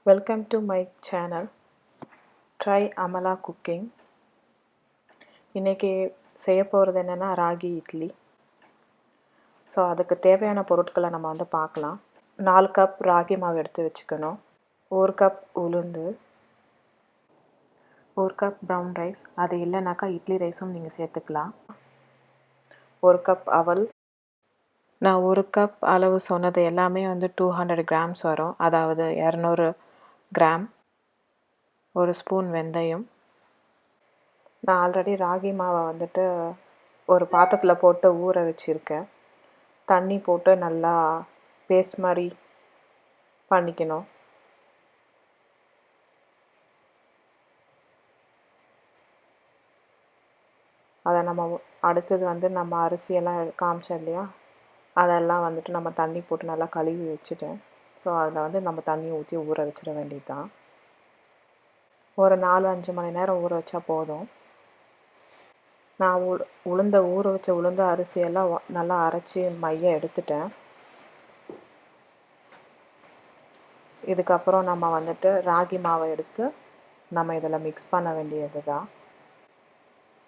Welcome to my channel Try Amala Cooking. இன்னைக்கு செய்ய போகிறது என்னன்னா ராகி இட்லி. ஸோ அதுக்கு தேவையான பொருட்களை நம்ம பார்க்கலாம். 4 கப் ராகி மாவு எடுத்து வச்சுக்கணும். 1 கப் உளுந்து, 1 கப் ப்ரௌன் ரைஸ், அது இல்லைனாக்கா இட்லி ரைஸும் நீங்கள் சேர்த்துக்கலாம். 1 கப் அவல். நான் 1 கப் அளவு சொன்னது எல்லாமே 200 கிராம்ஸ் வரும், அதாவது 200 கிராம். 1 ஸ்பூன் வெந்தயம். நான் ஆல்ரெடி ராகி மாவை ஒரு பாத்திரத்தில் போட்டு ஊற வச்சுருக்கேன். தண்ணி போட்டு நல்லா பேஸ்ட் மாதிரி பண்ணிக்கணும். அதை அடுத்தது நம்ம அரிசியெல்லாம் காமிச்சோம் இல்லையா, அதெல்லாம் நம்ம தண்ணி போட்டு நல்லா கழுவி வச்சுட்டேன். ஸோ அதில் நம்ம தண்ணி ஊற்றி ஊற வச்சிட வேண்டியது தான். ஒரு 4-5 மணி நேரம் ஊற வச்சா போதும். நான் ஊற வச்ச உளுந்த அரிசியெல்லாம் நல்லா அரைச்சி மைய எடுத்துட்டேன். இதுக்கப்புறம் நம்ம ராகி மாவை எடுத்து நம்ம இதில் மிக்ஸ் பண்ண வேண்டியது தான்.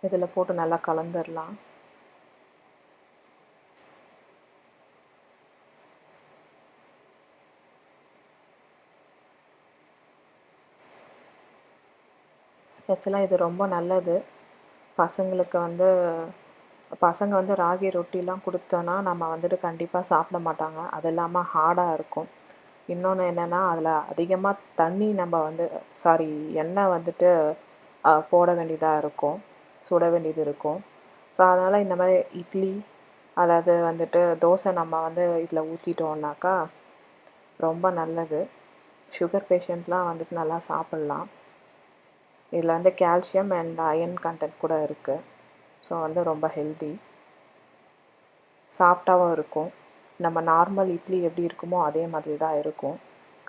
இதில் போட்டு நல்லா கலந்துடலாம். ஆக்சுவலாக இது ரொம்ப நல்லது. பசங்களுக்கு பசங்க ராகி ரொட்டிலாம் கொடுத்தோன்னா நம்ம கண்டிப்பாக சாப்பிட மாட்டாங்க. அது இல்லாமல் ஹார்டாக இருக்கும். இன்னொன்று என்னென்னா, அதில் அதிகமாக தண்ணி எண்ணெய் போட வேண்டியதாக இருக்கும், சுட வேண்டியது இருக்கும். ஸோ அதனால் இந்த மாதிரி இட்லி அல்லது தோசை நம்ம இதில் ஊற்றிட்டோம்னாக்கா ரொம்ப நல்லது. சுகர் பேஷண்ட்லாம் நல்லா சாப்பிட்லாம். இதில் கால்சியம் அண்ட் அயன் கண்டென்ட் கூட இருக்குது. ஸோ ரொம்ப ஹெல்தி, சாஃப்டாகவும் இருக்கும். நம்ம நார்மல் இட்லி எப்படி இருக்குமோ அதே மாதிரி தான் இருக்கும்.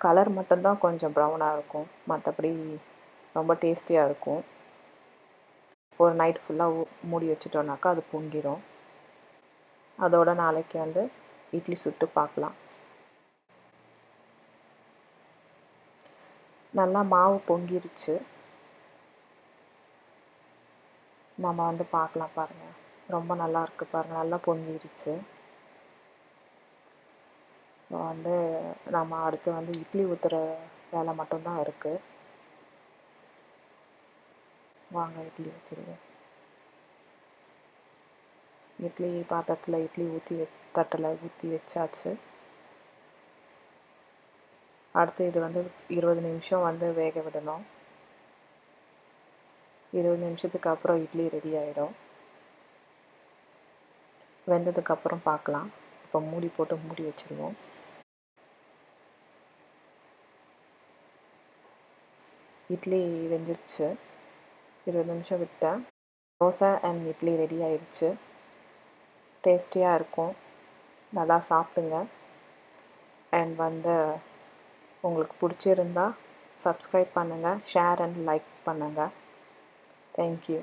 கலர் மட்டும்தான் கொஞ்சம் ப்ரௌனாக இருக்கும், மற்றபடி ரொம்ப டேஸ்டியாக இருக்கும். ஒரு நைட் ஃபுல்லாக மூடி வச்சிட்டோம்னாக்கா அது பொங்கிடும். அதோட நாளைக்கு இட்லி சுட்டு பார்க்கலாம். நல்லா மாவு பொங்கிருச்சு. நம்ம பார்க்கலாம் பாருங்கள். ரொம்ப நல்லா இருக்குது பாருங்கள், நல்லா பொங்கிருச்சு. ஸோ நம்ம அடுத்து இட்லி ஊற்றுற வேலை மட்டும்தான் இருக்குது. வாங்க இட்லி ஊற்றிடுவோம். இட்லி பாத்திரத்தில் இட்லி தட்டில் ஊற்றி வச்சாச்சு. அடுத்து இது 20 நிமிஷம் வேக விடணும். 20 நிமிஷத்துக்கு அப்புறம் இட்லி ரெடி ஆகிடும். வெந்ததுக்கப்புறம் பார்க்கலாம். இப்போ மூடி போட்டு மூடி வச்சுருவோம். இட்லி வெந்துருச்சு. 20 நிமிஷம் விட்டேன். தோசை அண்ட் இட்லி ரெடி ஆயிடுச்சு. டேஸ்டியாக இருக்கும். நல்லா சாப்பிடுங்க. அண்ட் உங்களுக்கு பிடிச்சிருந்தா சப்ஸ்கிரைப் பண்ணுங்கள், ஷேர் அண்ட் லைக் பண்ணுங்கள். தேங்க்யூ.